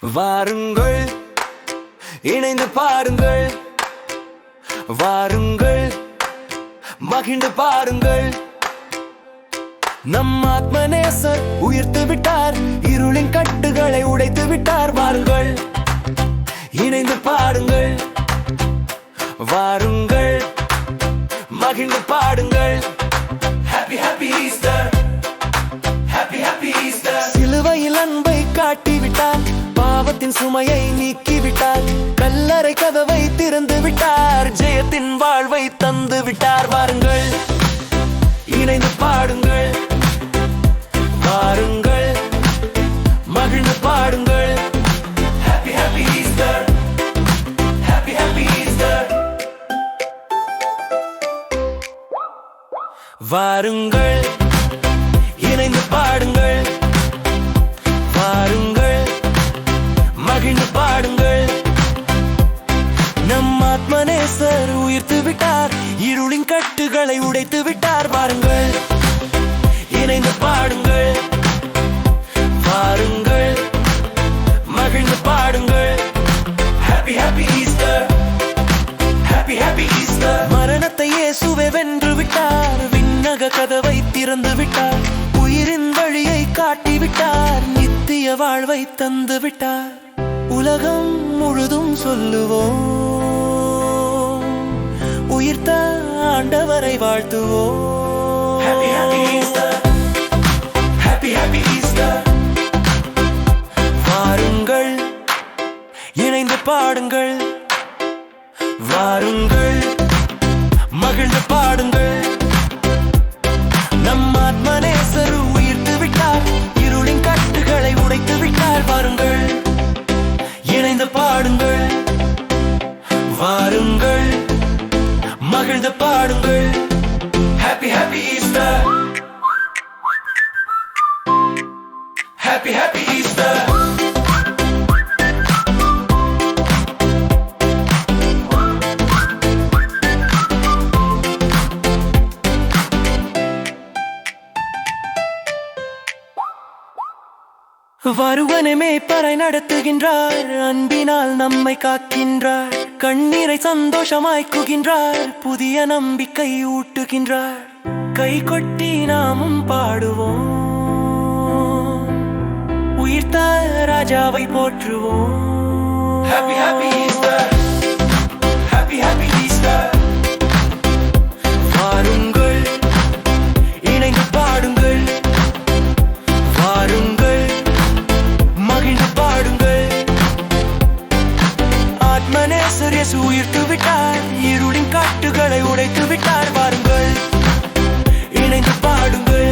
வாருங்கள், இணைந்து பாருங்கள். வாருங்கள், மகிழ்ந்து பாருங்கள். நம் ஆத்மநேசர் உயிர்த்து விட்டார், இருளின் கட்டுகளை உடைத்து விட்டார். வாருங்கள், இணைந்து பாருங்கள். வாருங்கள், மகிழ்ந்து பாடுங்கள். Happy happy Easter, happy happy Easter. சிலுவையில் அன்பை காட்டிவிட்டார், பாவத்தின் சுமையை நீக்கிவிட்டார், கல்லறை கதவை திறந்து விட்டார், ஜெயத்தின் வாழ்வை தந்து விட்டார். வாருங்கள், இணைந்து பாடுங்கள். வாருங்கள், மகிழ்ந்து பாடுங்கள். Happy happy Easter, happy happy Easter. வாருங்கள், இணைந்து பாடுங்கள். வாருங்கள், மகிழ்ந்து பாடுங்கள். நம் ஆத்மநேசர் உயிர்த்து விட்டார், இருளின் கட்டுகளை உடைத்து விட்டார். வாருங்கள், இணைந்து பாடுங்கள். வாருங்கள், மகிழ்ந்து பாடுங்கள். Happy happy Easter, happy happy Easter. மரணத்தை இயேசுவே வென்று விட்டார், விண்ணக கதவை திறந்து விட்டார், உயிரின் வழியை காட்டி விட்டார், நித்திய வாழ்வை தந்து விட்டார். உலகம் முழுதும் சொல்லுவோம், உயிர்த்த ஆண்டவரை வாழ்த்துவோம். Happy happy Easter, happy happy Easter. வாருங்கள், இணைந்து பாடுங்கள். வாருங்கள், மகிழ்ந்து பாடுங்கள். நம் ஆத்மநேசர் உயிர்த்து விட்டார், இருளின் கட்டுகளை உடைத்து விட்டார். வாருங்கள், இணைந்து பாடுங்கள். வாருங்கள், மகிழ்ந்து பாடுங்கள். Happy happy Easter, happy happy Easter. வருவனை மேய்ப்பரை நடத்துகின்றார், அன்பினால் நம்மை காக்கின்றார், கண்ணீரை சந்தோஷமாக்குகின்றார், புதிய நம்பிக்கை ஊட்டுகின்றார். கை கொட்டி நாமும் பாடுவோம், உயிர்த்த ராஜாவை போற்றுவோம். Happy happy Easter, happy happy Easter. வாருங்கள், இணைந்து பாடுங்கள். வாருங்கள், மகிழ்ந்து பாடுங்கள். ஆத்மநேசர் இயேசு உயிர்த்து விட்டார், இருளின் காட்டுகளை உடைத்து விட்டார். வாருங்கள், இணைந்து பாடுங்கள்.